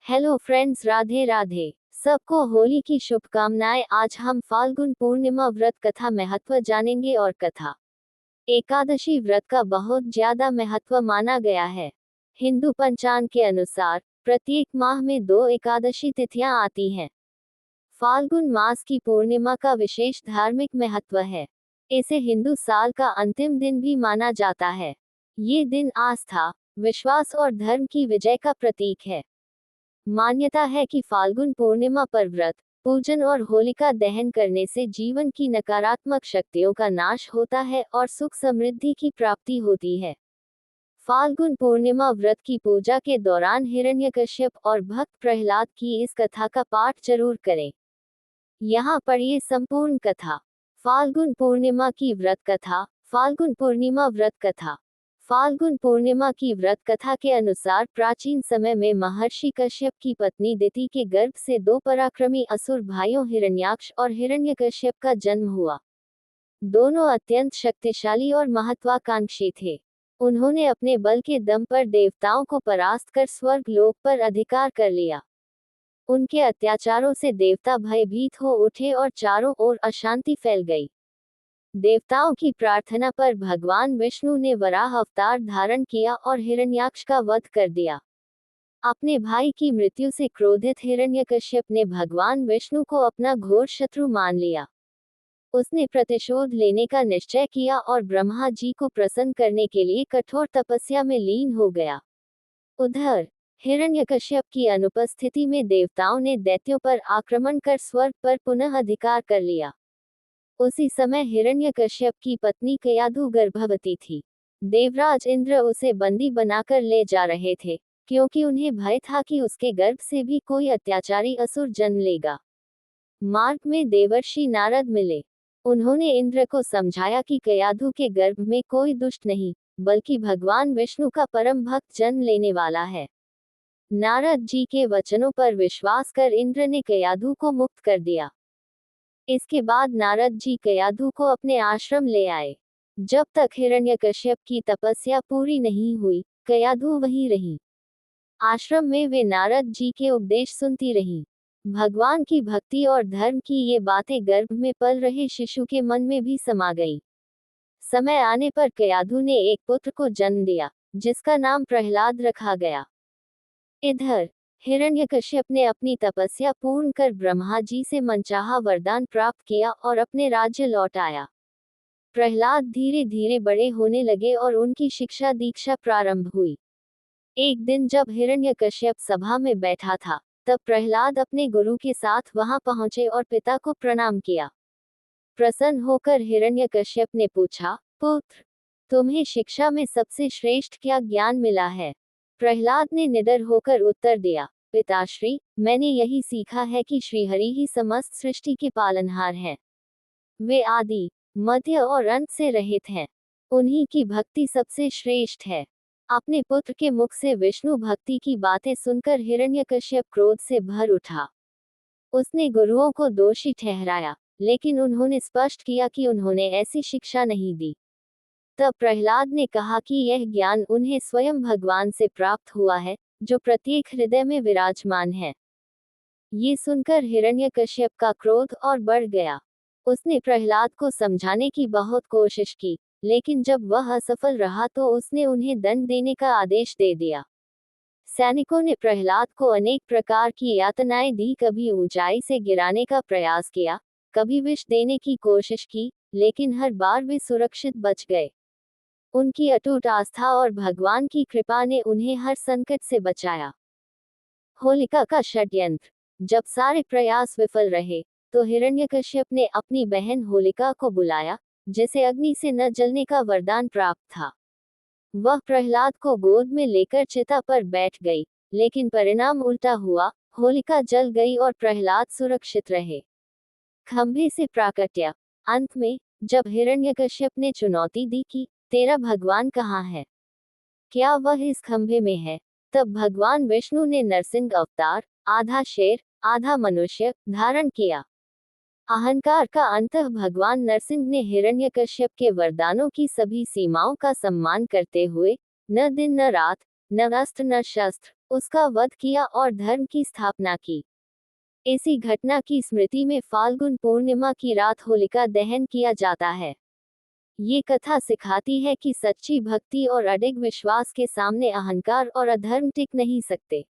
Hello friends, Radhe Radhe. सबको होली की शुभकामनाएं। आज हम फाल्गुन पूर्णिमा व्रत कथा महत्व जानेंगे और कथा एकादशी व्रत का बहुत ज्यादा महत्व माना गया है। हिंदू पंचांग के अनुसार प्रत्येक माह में 2 एकादशी तिथियां आती हैं। फाल्गुन मास की पूर्णिमा का विशेष धार्मिक महत्व है। इसे हिंदू साल का अंतिम दिन भी माना जाता है। ये दिन आस्था, विश्वास और धर्म की विजय का प्रतीक है। मान्यता है कि फाल्गुन पूर्णिमा पर व्रत, पूजन और होलिका दहन करने से जीवन की नकारात्मक शक्तियों का नाश होता है और सुख समृद्धि की प्राप्ति होती है। फाल्गुन पूर्णिमा व्रत की पूजा के दौरान हिरण्यकश्यप और भक्त प्रहलाद की इस कथा का पाठ जरूर करें। यहाँ पढ़िए संपूर्ण कथा। फाल्गुन पूर्णिमा की व्रत कथा। फाल्गुन पूर्णिमा व्रत कथा। फाल्गुन पूर्णिमा की व्रत कथा के अनुसार प्राचीन समय में महर्षि कश्यप की पत्नी दिति के गर्भ से 2 पराक्रमी असुर भाइयों हिरण्याक्ष और हिरण्यकश्यप का जन्म हुआ। दोनों अत्यंत शक्तिशाली और महत्वाकांक्षी थे। उन्होंने अपने बल के दम पर देवताओं को परास्त कर स्वर्ग लोक पर अधिकार कर लिया। उनके अत्याचारों से देवता भयभीत हो उठे और चारों ओर अशांति फैल गई। देवताओं की प्रार्थना पर भगवान विष्णु ने वराह अवतार धारण किया और हिरण्याक्ष का वध कर दिया। अपने भाई की मृत्यु से क्रोधित हिरण्यकश्यप ने भगवान विष्णु को अपना घोर शत्रु मान लिया। उसने प्रतिशोध लेने का निश्चय किया और ब्रह्मा जी को प्रसन्न करने के लिए कठोर तपस्या में लीन हो गया। उधर हिरण्यकश्यप की अनुपस्थिति में देवताओं ने दैत्यों पर आक्रमण कर स्वर्ग पर पुनः अधिकार कर लिया। उसी समय हिरण्यकश्यप की पत्नी कयाधु गर्भवती थी। देवराज इंद्र उसे बंदी बनाकर ले जा रहे थे, क्योंकि उन्हें भय था कि उसके गर्भ से भी कोई अत्याचारी असुर जन्म लेगा। मार्ग में देवर्षि नारद मिले। उन्होंने इंद्र को समझाया कि कयाधु के गर्भ में कोई दुष्ट नहीं, बल्कि भगवान विष्णु का परम भक्त जन्म लेने वाला है। नारद जी के वचनों पर विश्वास कर इंद्र ने कयाधु को मुक्त कर दिया। इसके बाद नारद जी कयाधु को अपने आश्रम ले आए। जब तक हिरण्यकश्यप की तपस्या पूरी नहीं हुई, कयाधु वहीं रही। आश्रम में वे नारद जी के उपदेश सुनती रही। भगवान की भक्ति और धर्म की ये बातें गर्भ में पल रहे शिशु के मन में भी समा गई। समय आने पर कयाधु ने एक पुत्र को जन्म दिया, जिसका नाम प्रहलाद रखा गया। इधर हिरण्यकश्यप ने अपनी तपस्या पूर्ण कर ब्रह्मा जी से मनचाहा वरदान प्राप्त किया और अपने राज्य लौट आया। प्रहलाद धीरे धीरे बड़े होने लगे और उनकी शिक्षा दीक्षा प्रारंभ हुई। एक दिन जब हिरण्यकश्यप सभा में बैठा था, तब प्रहलाद अपने गुरु के साथ वहां पहुंचे और पिता को प्रणाम किया। प्रसन्न होकर हिरण्यकश्यप ने पूछा, पुत्र, तुम्हें शिक्षा में सबसे श्रेष्ठ क्या ज्ञान मिला है? प्रहलाद ने निडर होकर उत्तर दिया, पिताश्री, मैंने यही सीखा है कि श्रीहरि ही समस्त सृष्टि के पालनहार हैं। वे आदि, मध्य और अंत से रहित हैं। उन्हीं की भक्ति सबसे श्रेष्ठ है। अपने पुत्र के मुख से विष्णु भक्ति की बातें सुनकर हिरण्यकश्यप क्रोध से भर उठा। उसने गुरुओं को दोषी ठहराया, लेकिन उन्होंने स्पष्ट किया कि उन्होंने ऐसी शिक्षा नहीं दी। तब प्रहलाद ने कहा कि यह ज्ञान उन्हें स्वयं भगवान से प्राप्त हुआ है, जो प्रत्येक हृदय में विराजमान है। ये सुनकर हिरण्यकश्यप का क्रोध और बढ़ गया। उसने प्रहलाद को समझाने की बहुत कोशिश की, लेकिन जब वह असफल रहा तो उसने उन्हें दंड देने का आदेश दे दिया। सैनिकों ने प्रहलाद को अनेक प्रकार की यातनाएं दी, कभी ऊंचाई से गिराने का प्रयास किया, कभी विष देने की कोशिश की, लेकिन हर बार वे सुरक्षित बच गए। उनकी अटूट आस्था और भगवान की कृपा ने उन्हें हर संकट से बचाया। होलिका का षड्यंत्र। जब सारे प्रयास विफल रहे, तो हिरण्यकश्यप ने अपनी बहन होलिका को बुलाया, जिसे अग्नि से न जलने का वरदान प्राप्त था। वह प्रहलाद को गोद में लेकर चिता पर बैठ गई, लेकिन परिणाम उल्टा हुआ। होलिका जल गई और प्रहलाद सुरक्षित रहे। खंभे से प्राकट्य। अंत में जब हिरण्यकश्यप ने चुनौती दी कि तेरा भगवान कहाँ है, क्या वह इस खंभे में है, तब भगवान विष्णु ने नरसिंह अवतार, आधा शेर आधा मनुष्य, धारण किया। अहंकार का अंतः भगवान नरसिंह ने हिरण्यकश्यप के वरदानों की सभी सीमाओं का सम्मान करते हुए न दिन न रात, न अस्त्र न शस्त्र, उसका वध किया और धर्म की स्थापना की। इसी घटना की स्मृति में फाल्गुन पूर्णिमा की रात होलिका दहन किया जाता है। ये कथा सिखाती है कि सच्ची भक्ति और अडिग विश्वास के सामने अहंकार और अधर्म टिक नहीं सकते।